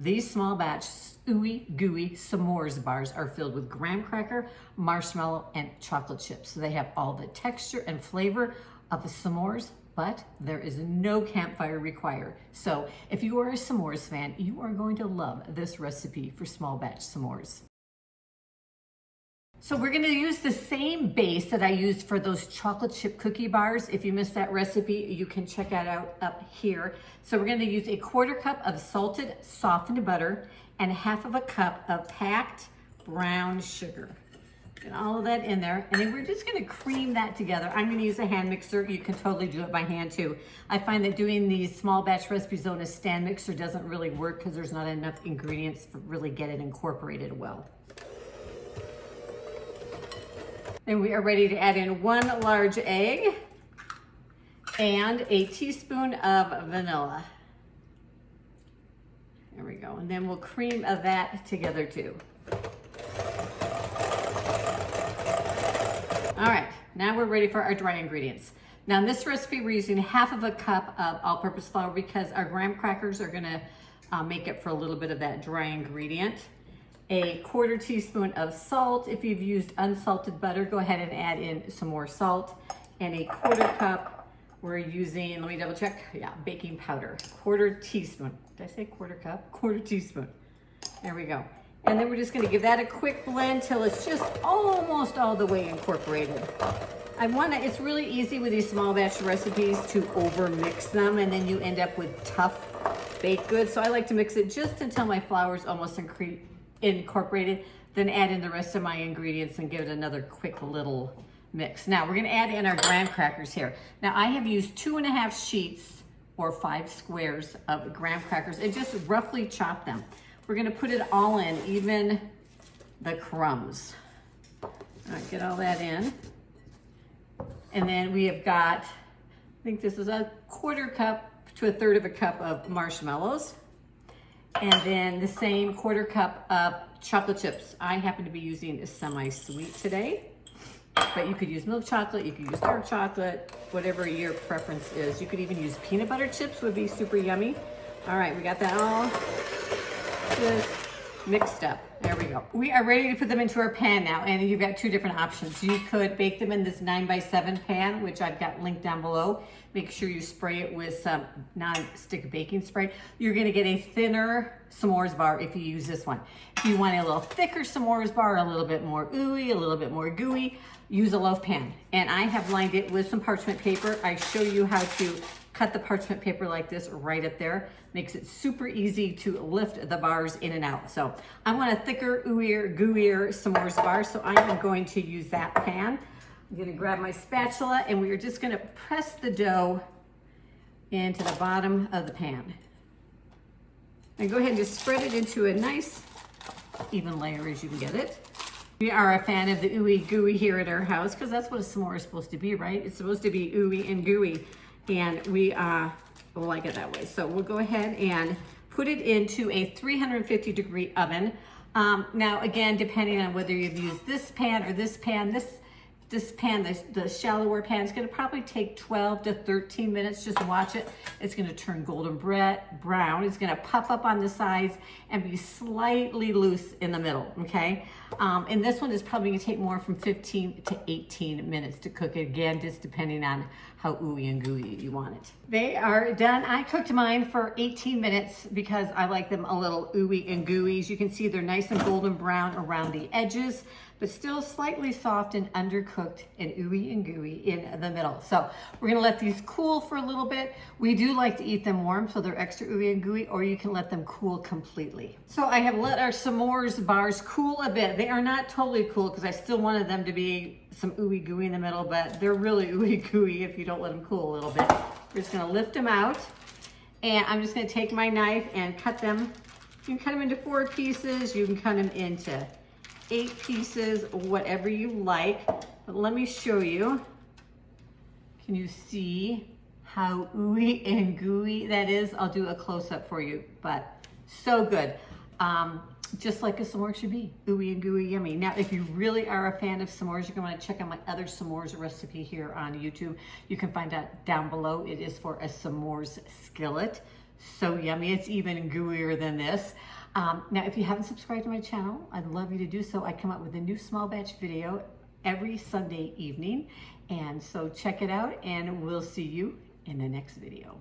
These small batch ooey gooey s'mores bars are filled with graham cracker, marshmallow, and chocolate chips. So they have all the texture and flavor of the s'mores, but there is no campfire required. So if you are a s'mores fan, you are going to love this recipe for small batch s'mores. So we're gonna use the same base that I used for those chocolate chip cookie bars. If you missed that recipe, you can check that out up here. So we're gonna use a 1/4 cup of salted softened butter and 1/2 cup of packed brown sugar. Get all of that in there, and then we're just gonna cream that together. I'm gonna use a hand mixer. You can totally do it by hand too. I find that doing these small batch recipes on a stand mixer doesn't really work because there's not enough ingredients to really get it incorporated well. Then we are ready to add in 1 large egg and a teaspoon of vanilla. There we go. And then we'll cream that together too. All right, now we're ready for our dry ingredients. Now in this recipe, we're using 1/2 cup of all-purpose flour because our graham crackers are gonna make up for a little bit of that dry ingredient. A 1/4 teaspoon of salt. If you've used unsalted butter, go ahead and add in some more salt. And a 1/4 cup, we're using, let me double check, yeah, baking powder. 1/4 teaspoon. Did I say 1/4 cup? 1/4 teaspoon. There we go. And then we're just gonna give that a quick blend till it's just almost all the way incorporated. It's really easy with these small batch recipes to over mix them and then you end up with tough baked goods. So I like to mix it just until my flour is almost incorporated, then add in the rest of my ingredients and give it another quick little mix. Now we're gonna add in our graham crackers here. Now I have used 2.5 sheets or 5 squares of graham crackers and just roughly chop them. We're gonna put it all in, even the crumbs. All right, get all that in. And then we have got, I think this is a 1/4 cup to 1/3 cup of marshmallows. And then the same 1/4 cup of chocolate chips. I happen to be using a semi-sweet today, but you could use milk chocolate, you could use dark chocolate, whatever your preference is. You could even use peanut butter chips, would be super yummy. All right, we got that all just mixed up. There we go. We are ready to put them into our pan now, and you've got 2 different options. You could bake them in this 9x7 pan, which I've got linked down below. Make sure you spray it with some non-stick baking spray. You're gonna get a thinner s'mores bar if you use this one. If you want a little thicker s'mores bar, a little bit more ooey, a little bit more gooey, use a loaf pan. And I have lined it with some parchment paper. I show you how to cut the parchment paper like this right up there. Makes it super easy to lift the bars in and out. So I want a thicker, ooier, gooier s'mores bar, so I am going to use that pan. I'm gonna grab my spatula and we are just gonna press the dough into the bottom of the pan. And go ahead and just spread it into a nice even layer as you can get it. We are a fan of the ooey gooey here at our house because that's what a s'more is supposed to be, right? It's supposed to be ooey and gooey, and we like it that way. So we'll go ahead and put it into a 350-degree oven. Now again, depending on whether you've used this pan or this pan, this pan, the shallower pan, is gonna probably take 12 to 13 minutes. Just watch it. It's gonna turn golden brown. It's gonna puff up on the sides and be slightly loose in the middle, okay? And this one is probably gonna take more from 15 to 18 minutes to cook it, again, just depending on how ooey and gooey you want it. They are done. I cooked mine for 18 minutes because I like them a little ooey and gooey. As you can see, they're nice and golden brown around the edges, but still slightly soft and undercooked and ooey and gooey in the middle. So we're gonna let these cool for a little bit. We do like to eat them warm, so they're extra ooey and gooey, or you can let them cool completely. So I have let our s'mores bars cool a bit. They are not totally cool because I still wanted them to be some ooey gooey in the middle, but they're really ooey gooey if you don't let them cool a little bit. We're just gonna lift them out, and I'm just gonna take my knife and cut them. You can cut them into 4 pieces, you can cut them into 8 pieces, whatever you like. But let me show you. Can you see how ooey and gooey that is? I'll do a close-up for you, but so good. Just like a s'more should be, ooey and gooey yummy. Now, if you really are a fan of s'mores, you're gonna wanna check out my other s'mores recipe here on YouTube. You can find out down below. It is for a s'mores skillet. So yummy. It's even gooier than this. Now, if you haven't subscribed to my channel, I'd love you to do so. I come out with a new small batch video every Sunday evening. And so check it out, and we'll see you in the next video.